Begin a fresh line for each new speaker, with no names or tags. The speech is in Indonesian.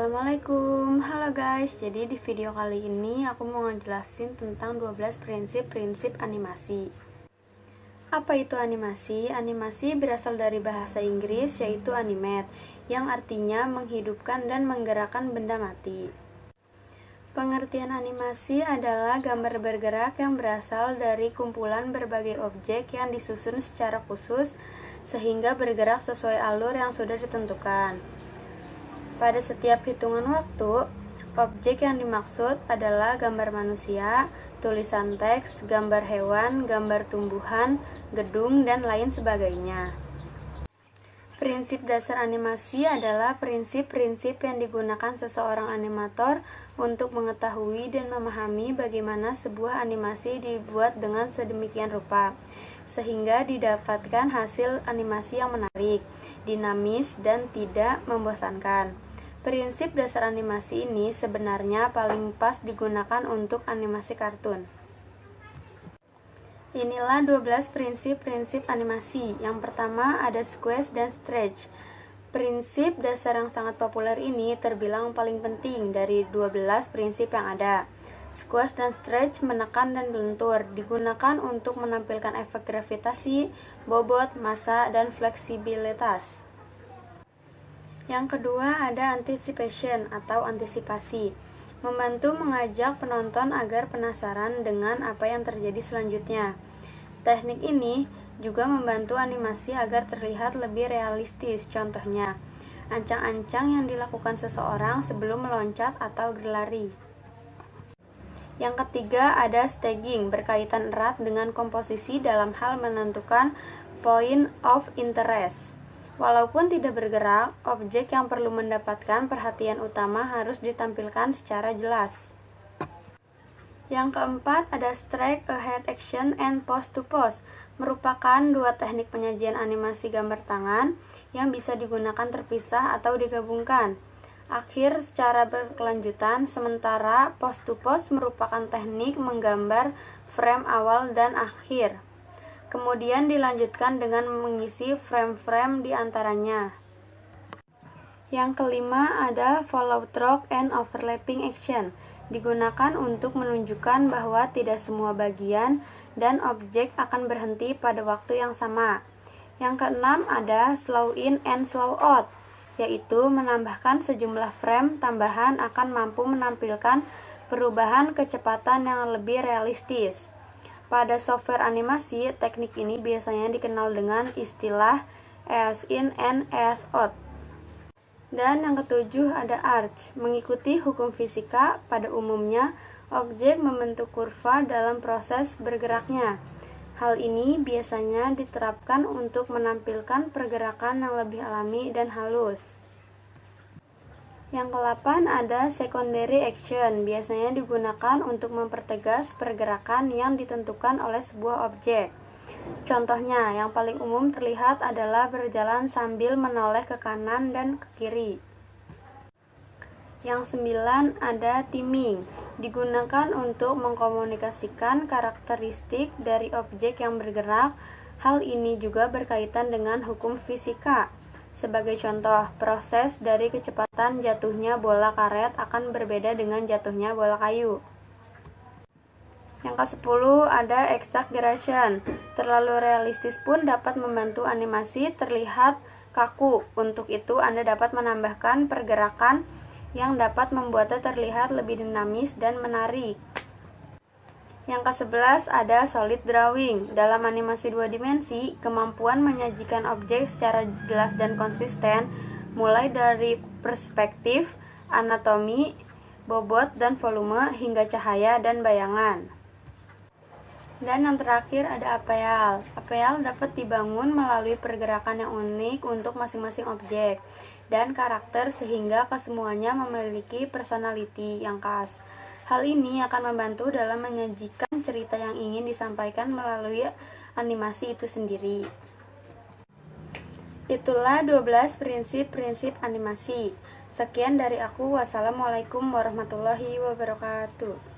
Assalamualaikum, halo guys. Jadi di video kali ini aku mau ngejelasin tentang 12 prinsip-prinsip animasi. Apa itu animasi? Animasi berasal dari bahasa Inggris yaitu animate, yang artinya menghidupkan dan menggerakkan benda mati. Pengertian animasi adalah gambar bergerak yang berasal dari kumpulan berbagai objek yang disusun secara khusus sehingga bergerak sesuai alur yang sudah ditentukan. Pada setiap hitungan waktu, objek yang dimaksud adalah gambar manusia, tulisan teks, gambar hewan, gambar tumbuhan, gedung, dan lain sebagainya. Prinsip dasar animasi adalah prinsip-prinsip yang digunakan seseorang animator untuk mengetahui dan memahami bagaimana sebuah animasi dibuat dengan sedemikian rupa, sehingga didapatkan hasil animasi yang menarik, dinamis, dan tidak membosankan. Prinsip dasar animasi ini sebenarnya paling pas digunakan untuk animasi kartun. Inilah 12 prinsip-prinsip animasi. Yang pertama ada squeeze dan stretch. Prinsip dasar yang sangat populer ini terbilang paling penting dari 12 prinsip yang ada. Squeeze dan stretch menekan dan melentur, digunakan untuk menampilkan efek gravitasi, bobot, massa, dan fleksibilitas. Yang kedua ada anticipation atau antisipasi, membantu mengajak penonton agar penasaran dengan apa yang terjadi selanjutnya. Teknik ini juga membantu animasi agar terlihat lebih realistis, contohnya ancang-ancang yang dilakukan seseorang sebelum meloncat atau berlari. Yang ketiga ada staging, berkaitan erat dengan komposisi dalam hal menentukan point of interest. Walaupun tidak bergerak, objek yang perlu mendapatkan perhatian utama harus ditampilkan secara jelas. Yang keempat ada straight ahead action and pose to pose, merupakan dua teknik penyajian animasi gambar tangan yang bisa digunakan terpisah atau digabungkan. Akhir secara berkelanjutan, sementara pose to pose merupakan teknik menggambar frame awal dan akhir. Kemudian dilanjutkan dengan mengisi frame-frame di antaranya. Yang kelima ada follow through and overlapping action, digunakan untuk menunjukkan bahwa tidak semua bagian dan objek akan berhenti pada waktu yang sama. Yang keenam ada slow in and slow out, yaitu menambahkan sejumlah frame tambahan akan mampu menampilkan perubahan kecepatan yang lebih realistis. Pada software animasi, teknik ini biasanya dikenal dengan istilah as in and as out. Dan yang ketujuh ada arch, mengikuti hukum fisika, pada umumnya objek membentuk kurva dalam proses bergeraknya. Hal ini biasanya diterapkan untuk menampilkan pergerakan yang lebih alami dan halus. Yang ke-8 ada secondary action, biasanya digunakan untuk mempertegas pergerakan yang ditentukan oleh sebuah objek. Contohnya, yang paling umum terlihat adalah berjalan sambil menoleh ke kanan dan ke kiri. Yang 9 ada theming, digunakan untuk mengkomunikasikan karakteristik dari objek yang bergerak. Hal ini juga berkaitan dengan hukum fisika. Sebagai contoh, proses dari kecepatan jatuhnya bola karet akan berbeda dengan jatuhnya bola kayu. Yang ke-10 ada exaggeration. Terlalu realistis pun dapat membantu animasi terlihat kaku. Untuk itu, Anda dapat menambahkan pergerakan yang dapat membuatnya terlihat lebih dinamis dan menarik. Yang ke-11 ada solid drawing. Dalam animasi dua dimensi, kemampuan menyajikan objek secara jelas dan konsisten, mulai dari perspektif, anatomi, bobot dan volume, hingga cahaya dan bayangan. Dan yang terakhir ada apeal. Apeal dapat dibangun melalui pergerakan yang unik untuk masing-masing objek dan karakter sehingga kesemuanya memiliki personality yang khas. Hal ini akan membantu dalam menyajikan cerita yang ingin disampaikan melalui animasi itu sendiri. Itulah 12 prinsip-prinsip animasi. Sekian dari aku. Wassalamualaikum warahmatullahi wabarakatuh.